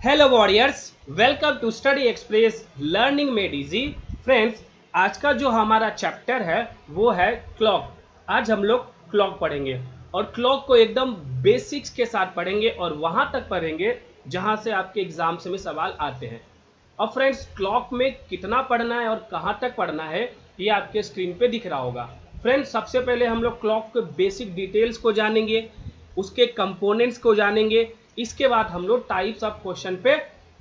Hello warriors, welcome to Study Express learning made easy. Friends, आज का जो हमारा चैप्टर है वो है क्लॉक। आज हम लोग क्लॉक पढ़ेंगे और क्लॉक को एकदम बेसिक्स के साथ पढ़ेंगे और वहां तक पढ़ेंगे जहां से आपके एग्जाम्स में सवाल आते हैं। और फ्रेंड्स, क्लॉक में कितना पढ़ना है और कहां तक पढ़ना है ये आपके स्क्रीन पे दिख रहा होगा। फ्रेंड्स, सबसे पहले हम लोग क्लॉक के बेसिक डिटेल्स को जानेंगे, उसके कंपोनेंट्स को जानेंगे। इसके बाद हम लोग टाइप्स ऑफ क्वेश्चन पे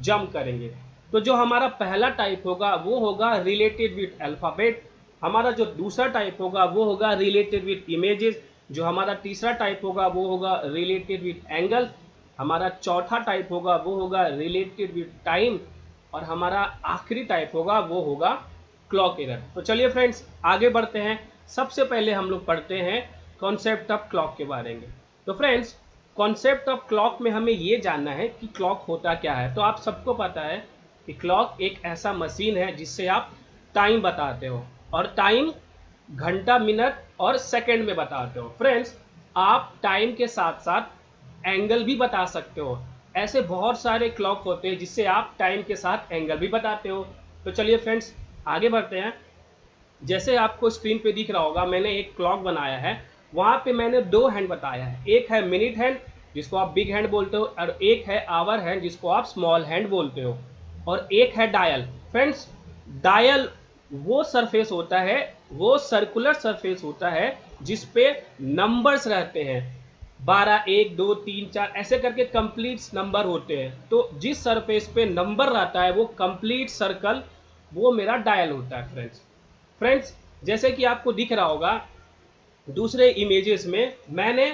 जंप करेंगे। तो जो हमारा पहला टाइप होगा वो होगा रिलेटेड विथ अल्फाबेट। हमारा जो दूसरा टाइप होगा वो होगा रिलेटेड विथ इमेजेस। जो हमारा तीसरा टाइप होगा वो होगा रिलेटेड विथ एंगल। हमारा चौथा टाइप होगा वो होगा रिलेटेड विथ टाइम। और हमारा आखिरी टाइप होगा वो होगा क्लॉक एरर। तो चलिए फ्रेंड्स, आगे बढ़ते हैं। सबसे पहले हम लोग पढ़ते हैं कॉन्सेप्ट ऑफ क्लॉक के बारे में। तो फ्रेंड्स, कॉन्सेप्ट ऑफ क्लॉक में हमें ये जानना है कि क्लॉक होता क्या है। तो आप सबको पता है कि क्लॉक एक ऐसा मशीन है जिससे आप टाइम बताते हो, और टाइम घंटा, मिनट और सेकंड में बताते हो। फ्रेंड्स, आप टाइम के साथ साथ एंगल भी बता सकते हो। ऐसे बहुत सारे क्लॉक होते हैं जिससे आप टाइम के साथ एंगल भी बताते हो। तो चलिए फ्रेंड्स, आगे बढ़ते हैं। जैसे आपको स्क्रीन पे दिख रहा होगा, मैंने एक क्लॉक बनाया है। वहां पे मैंने दो हैंड बताया है, एक है मिनट हैंड जिसको आप बिग हैंड बोलते हो, और एक है आवर हैंड जिसको आप स्मॉल हैंड बोलते हो, और एक है डायल। फ्रेंड्स, डायल वो सरफेस होता है, वो सर्कुलर सरफेस होता है जिसपे नंबर्स रहते हैं। 12, 1, 2, 3, 4 ऐसे करके कंप्लीट नंबर होते हैं। तो जिस सरफेस पे नंबर रहता है वो कंप्लीट सर्कल, वो मेरा डायल होता है। फ्रेंड्स, जैसे कि आपको दिख रहा होगा दूसरे इमेजेस में, मैंने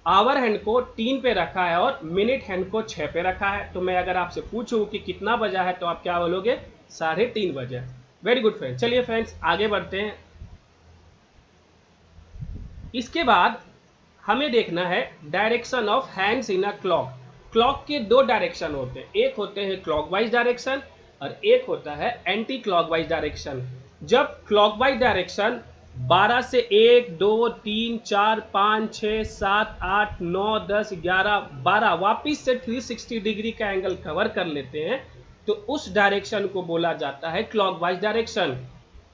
आवर हैंड को 3 पे रखा है और मिनट हैंड को 6 पे रखा है। तो मैं अगर आपसे पूछूं कि कितना बजा है तो आप क्या बोलोगे? 3:30 बजे। Very good friends. चलिए फ्रेंड्स, आगे बढ़ते हैं। इसके बाद हमें देखना है direction of hands in a clock. Clock के दो डायरेक्शन होते हैं, एक होते हैं क्लॉकवाइज डायरेक्शन और एक होता है एंटी क्लॉकवाइज डायरेक्शन। जब क्लॉकवाइज डायरेक्शन 12 से 1, 2, 3, 4, 5, 6, 7, 8, 9, 10, 11, 12 वापिस से 360 डिग्री का एंगल कवर कर लेते हैं, तो उस डायरेक्शन को बोला जाता है क्लॉकवाइज डायरेक्शन।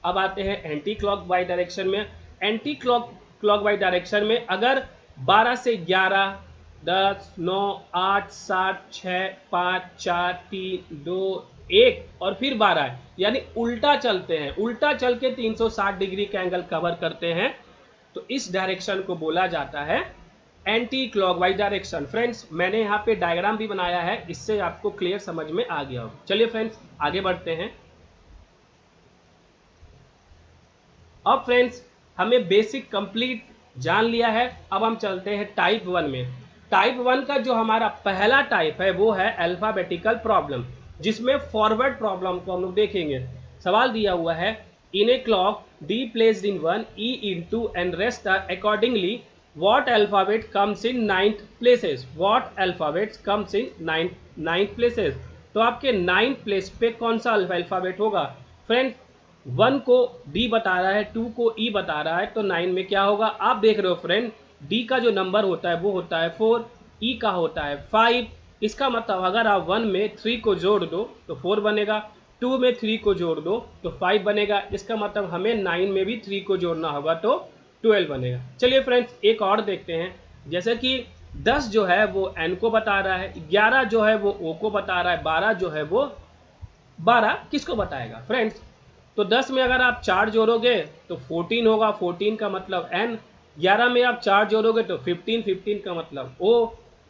अब आते हैं एंटी क्लॉकवाइज डायरेक्शन में। एंटी क्लॉकवाइज डायरेक्शन में अगर 12 से 11, 10, 9, 8, 7, 6, 5, 4, 3, 2, 1 और फिर 12 है, यानी उल्टा चलते हैं, उल्टा चल के 360 डिग्री का एंगल कवर करते हैं, तो इस डायरेक्शन को बोला जाता है एंटी क्लॉकवाइज डायरेक्शन। फ्रेंड्स, मैंने यहाँ पे डायग्राम भी बनाया है, इससे आपको क्लियर समझ में आ गया हो। चलिए फ्रेंड्स, आगे बढ़ते हैं। अब फ्रेंड्स, हमें बेसिक कंप्लीट जान लिया है। अब हम चलते हैं टाइप 1 में। टाइप 1 का जो हमारा पहला टाइप है वो है अल्फाबेटिकल प्रॉब्लम, जिसमें फॉरवर्ड प्रॉब्लम को हम लोग देखेंगे। सवाल दिया हुआ है, in a clock D placed in 1, E into and rest are accordingly, what alphabet comes in 9th places? What alphabets comes in 9th places? तो आपके 9th प्लेस पे कौन सा अल्फाबेट होगा? फ्रेंड्स, 1 को डी बता रहा है, 2 को ई बता रहा है, तो 9 में क्या होगा? आप देख रहे हो फ्रेंड, डी का जो नंबर होता है वो होता है 4, ई का होता है 5। इसका मतलब अगर आप 1 में 3 को जोड़ दो तो 4 बनेगा, 2 में 3 को जोड़ दो तो 5 बनेगा। इसका मतलब हमें 9 में भी 3 को जोड़ना होगा तो 12 बनेगा। चलिए फ्रेंड्स, एक और देखते हैं। जैसे कि 10 जो है वो एन को बता रहा है, 11 जो है वो ओ को बता रहा है, 12 जो है वो 12 किसको बताएगा? फ्रेंड्स, तो 10 में अगर आप 4 जोड़ोगे तो 14 होगा, 14 का मतलब एन। 11 में आप 4 जोड़ोगे तो 15, 15 का मतलब ओ।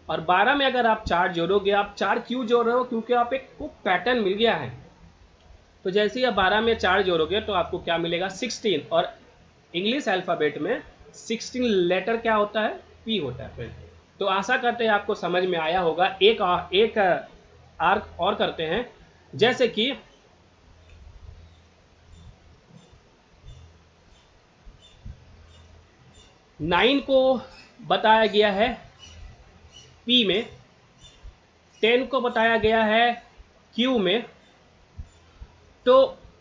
और 12 में अगर आप 4 जोड़ोगे, आप 4 क्यों जोड़ रहे हो? क्योंकि आप एक को पैटर्न मिल गया है। तो जैसे ही आप 12 में 4 जोड़ोगे तो आपको क्या मिलेगा? 16। और इंग्लिश अल्फाबेट में 16 लेटर क्या होता है? पी होता है फ्रेंड। तो आशा करते हैं आपको समझ में आया होगा। एक आर्क और करते हैं। जैसे कि 9 को बताया गया है पी में, 10 को बताया गया है क्यू में, तो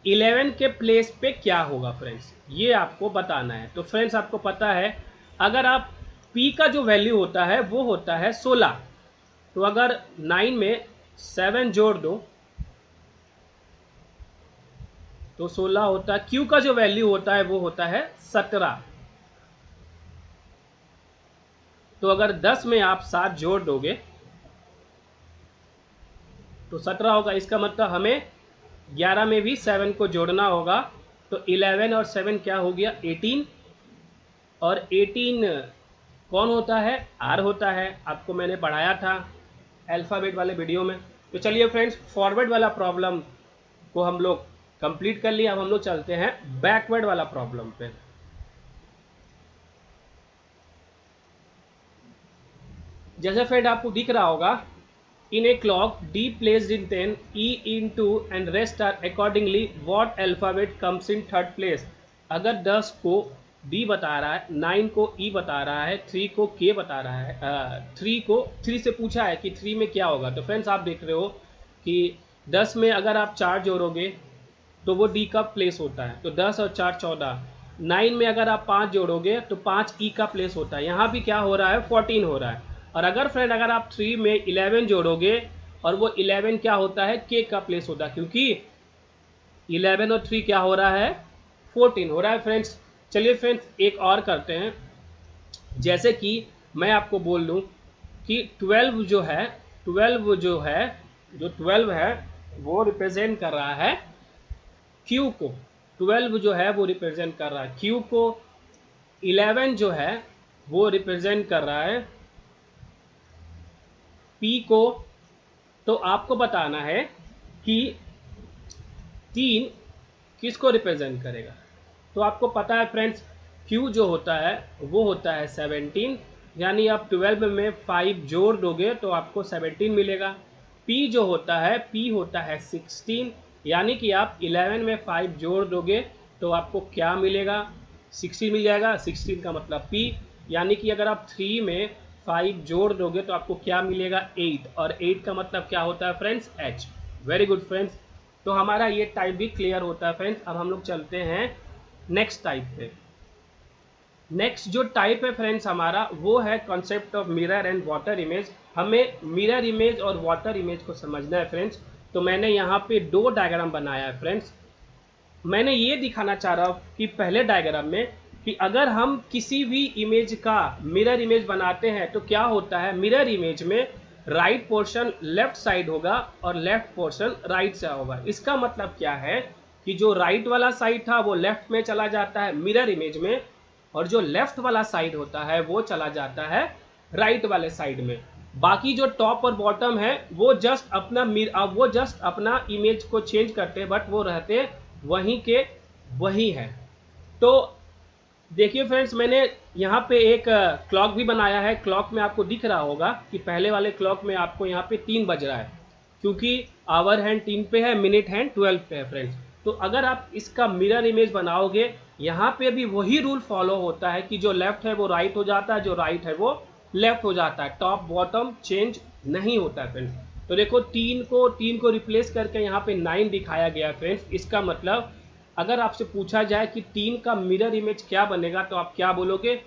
11 के प्लेस पे क्या होगा फ्रेंड्स, ये आपको बताना है। तो फ्रेंड्स, आपको पता है अगर आप P का जो वैल्यू होता है वो होता है 16। तो अगर 9 में 7 जोड़ दो तो 16 होता है। क्यू का जो वैल्यू होता है वो होता है 17। तो अगर 10 में आप 7 जोड़ दोगे तो 17 होगा। इसका मतलब हमें 11 में भी 7 को जोड़ना होगा। तो 11 और 7 क्या हो गया 18। और 18 कौन होता है, आर होता है। आपको मैंने पढ़ाया था अल्फ़ाबेट वाले वीडियो में। तो चलिए फ्रेंड्स, फॉरवर्ड वाला प्रॉब्लम को हम लोग कंप्लीट कर लिया। अब हम लोग चलते हैं बैकवर्ड वाला प्रॉब्लम पे। जैसे फ्रेंड आपको दिख रहा होगा, in a clock D placed in 10, E in 2 and rest are accordingly what alphabet comes in third place. अगर 10 को डी बता रहा है, 9 को ई बता रहा है, 3 को के बता रहा है, 3 से पूछा है कि 3 में क्या होगा। तो फ्रेंड्स आप देख रहे हो कि 10 में अगर आप 4 जोड़ोगे तो वो डी का प्लेस होता है। तो 10 और 4 14। 9 में अगर आप 5 जोड़ोगे तो 5 ई का प्लेस होता है। यहाँ भी क्या हो रहा है 14 हो रहा है। और अगर फ्रेंड अगर आप 3 में 11 जोड़ोगे और वो 11 क्या होता है के का प्लेस होता है, क्योंकि 11 और 3 क्या हो रहा है 14 हो रहा है फ्रेंड्स। चलिए फ्रेंड्स एक और करते हैं। जैसे कि मैं आपको बोल दूं कि 12 जो है जो 12 है वो रिप्रेजेंट कर रहा है क्यू को। 12 जो है वो रिप्रेजेंट कर रहा है क्यू को। 11 जो है वो रिप्रेजेंट कर रहा है पी को। तो आपको बताना है कि 3 किसको रिप्रेजेंट करेगा। तो आपको पता है फ्रेंड्स, Q जो होता है वो होता है 17, यानी आप 12 में 5 जोड़ दोगे तो आपको 17 मिलेगा। P जो होता है P होता है 16, यानी कि आप 11 में 5 जोड़ दोगे तो आपको क्या मिलेगा 16 मिल जाएगा। 16 का मतलब P, यानी कि अगर आप 3 में 5 जोड़ दोगे तो आपको क्या मिलेगा 8, और 8 का मतलब क्या होता है friends H। Very good friends, तो हमारा ये टाइप भी क्लियर होता है फ्रेंड्स। अब हम लोग चलते हैं नेक्स्ट टाइप पे। नेक्स्ट जो टाइप है फ्रेंड्स हमारा वो है concept of mirror and water image. हमें मिरर इमेज और वाटर इमेज को समझना है फ्रेंड्स। तो मैंने यहाँ पे 2 डायग्राम बनाया है फ्रेंड्स। मैंने ये दिखाना चाह रहा हूँ कि पहले डायग्राम में कि अगर हम किसी भी इमेज का मिरर इमेज बनाते हैं तो क्या होता है, मिरर इमेज में राइट पोर्शन लेफ्ट साइड होगा और लेफ्ट पोर्शन राइट से होगा। इसका मतलब क्या है कि जो राइट वाला साइड था वो लेफ्ट में चला जाता है मिरर इमेज में, और जो लेफ्ट वाला साइड होता है वो चला जाता है राइट वाले साइड में। बाकी जो टॉप और बॉटम है वो जस्ट अपना इमेज को चेंज करते हैं, बट वो रहते वहीं के वही है। तो देखिए फ्रेंड्स, मैंने यहाँ पे एक क्लॉक भी बनाया है। क्लॉक में आपको दिख रहा होगा कि पहले वाले क्लॉक में आपको यहाँ पे 3 बज रहा है, क्योंकि आवर हैंड 3 पे है, मिनट हैंड 12 पे है फ्रेंड्स। तो अगर आप इसका मिरर इमेज बनाओगे, यहाँ पे भी वही रूल फॉलो होता है कि जो लेफ्ट है वो राइट हो जाता है, जो राइट है वो लेफ्ट हो जाता है, टॉप बॉटम चेंज नहीं होता है फ्रेंड्स। तो देखो 3 को रिप्लेस करके यहाँ पे 9 दिखाया गया फ्रेंड्स। इसका मतलब अगर आपसे पूछा जाए कि 3 का मिरर इमेज क्या बनेगा तो आप क्या बोलोगे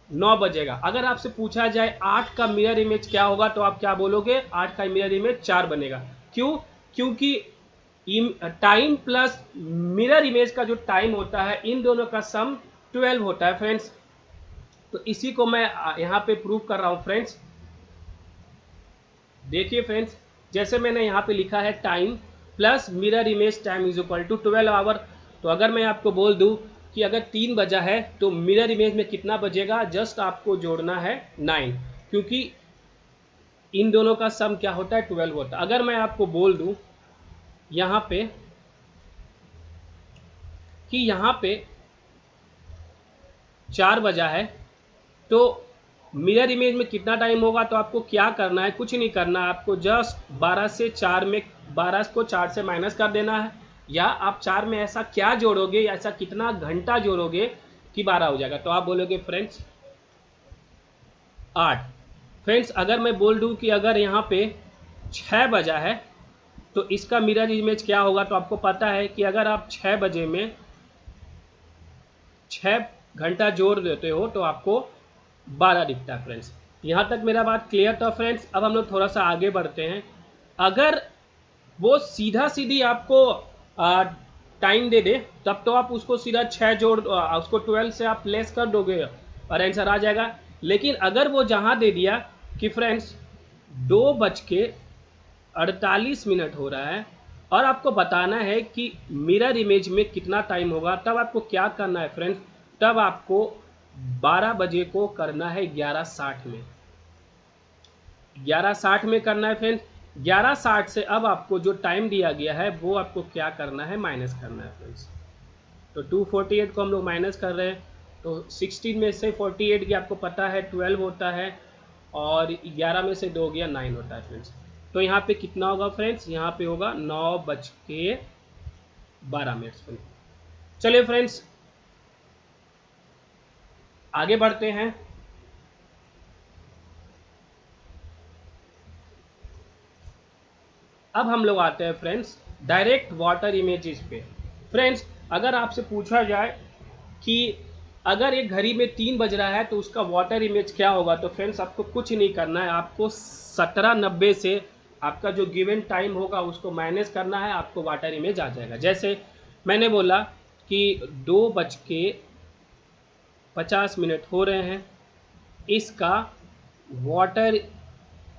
9 बजेगा। अगर आपसे पूछा जाए 8 का मिरर इमेज क्या होगा तो आप क्या बोलोगे 8 का मिरर इमेज 4 बनेगा। क्यों? क्योंकि टाइम प्लस मिरर इमेज का जो टाइम होता है इन दोनों का सम 12 होता है फ्रेंड्स। तो इसी को मैं यहाँ पे प्रूव कर रहा हूँ फ्रेंड्स। देखिए फ्रेंड्स, जैसे मैंने यहाँ पे लिखा है time plus mirror image time is equal to 12 hour. तो अगर मैं आपको बोल दूं कि अगर 3 बजा है तो मिरर इमेज में कितना बजेगा, जस्ट आपको जोड़ना है 9, क्योंकि इन दोनों का सम क्या होता है 12 होता है। अगर मैं आपको बोल दूं यहाँ पे कि यहाँ पे 4 बजा है तो मिरर इमेज में कितना टाइम होगा, तो आपको क्या करना है, कुछ नहीं करना है, आपको जस्ट 12 से 4 में 12 को 4 से माइनस कर देना है। या आप 4 में ऐसा क्या जोड़ोगे, ऐसा कितना घंटा जोड़ोगे कि 12 हो जाएगा। तो आप बोलोगे फ्रेंड्स 8। फ्रेंड्स अगर मैं बोल दूं कि अगर यहाँ पे 6 बजा है तो इसका मिरर इमेज क्या होगा, तो आपको पता है कि अगर आप 6 बजे में 6 घंटा जोड़ देते हो तो आपको 12 दिखता है फ्रेंड्स। यहाँ तक मेरा बात क्लियर था फ्रेंड्स। अब हम लोग थोड़ा सा आगे बढ़ते हैं। अगर वो सीधा सीधी आपको टाइम दे दे तब तो आप उसको सीधा 6 जोड़ उसको 12 से आप लेस कर दोगे और आंसर आ जाएगा। लेकिन अगर वो जहां दे दिया कि फ्रेंड्स 2:48 हो रहा है और आपको बताना है कि मिरर इमेज में कितना टाइम होगा, तब आपको क्या करना है फ्रेंड्स, तब आपको 12 बजे को करना है 11:60 में, 11:60 में करना है फ्रेंड्स। 11:60 से अब आपको जो टाइम दिया गया है वो आपको क्या करना है, माइनस करना है फ्रेंड्स। तो 248 को हम लोग माइनस कर रहे हैं, तो 16 में से 48 की आपको पता है 12 होता है और 11 में से 2 गया 9 होता है फ्रेंड्स। तो यहाँ पे कितना होगा फ्रेंड्स, यहाँ पे होगा 9:12 फ्रेंड्स। चलिए फ्रेंड्स आगे बढ़ते हैं। अब हम लोग आते हैं फ्रेंड्स डायरेक्ट वाटर इमेजेस पे। फ्रेंड्स अगर आपसे पूछा जाए कि अगर एक घड़ी में 3 बज रहा है तो उसका वाटर इमेज क्या होगा, तो फ्रेंड्स आपको कुछ नहीं करना है, आपको 17:90 से आपका जो गिवन टाइम होगा उसको माइनस करना है, आपको वाटर इमेज आ जाएगा। जैसे मैंने बोला कि 2:50 हो रहे हैं, इसका वाटर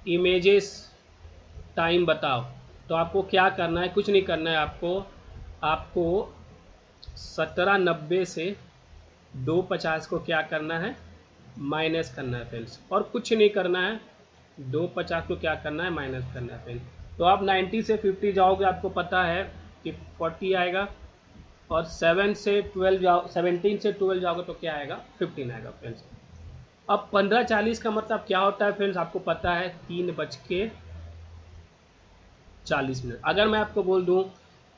इमेजेस टाइम बताओ। तो आपको क्या करना है, कुछ नहीं करना है, आपको 17:90 से 2:50 को क्या करना है, माइनस करना है फ्रेंड्स, और कुछ नहीं करना है। 2:50 को क्या करना है, माइनस करना है फ्रेंड्स। तो आप 90 से 50 जाओगे, आपको पता है कि 40 आएगा, और 17 से 12 जाओगे तो क्या आएगा, 15 आएगा फ्रेंड्स। अब 15:40 का मतलब क्या होता है फ्रेंड्स, आपको पता है 3:40। अगर मैं आपको बोल दूं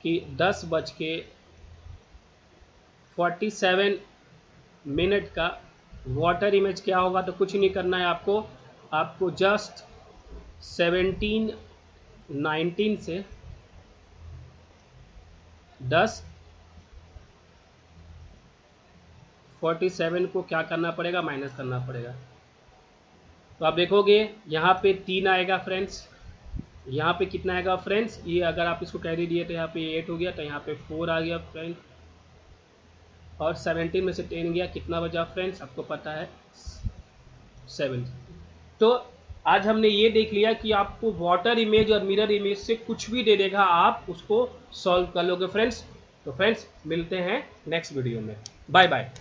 कि 10:47 का वाटर इमेज क्या होगा, तो कुछ नहीं करना है, आपको जस्ट 17:19 से 10:47 को क्या करना पड़ेगा, माइनस करना पड़ेगा। तो आप देखोगे यहाँ पे 3 आएगा फ्रेंड्स, यहाँ पे कितना आएगा फ्रेंड्स, ये अगर आप इसको कैरी दिए तो यहाँ पे 8 हो गया, तो यहाँ पे 4 आ गया फ्रेंड्स, और 17 में से 10 गया, कितना बचा फ्रेंड्स, आपको पता है 7। तो आज हमने ये देख लिया कि आपको वाटर इमेज और मिरर इमेज से कुछ भी दे देगा, आप उसको सॉल्व कर लोगे फ्रेंड्स। तो फ्रेंड्स मिलते हैं नेक्स्ट वीडियो में, बाय बाय।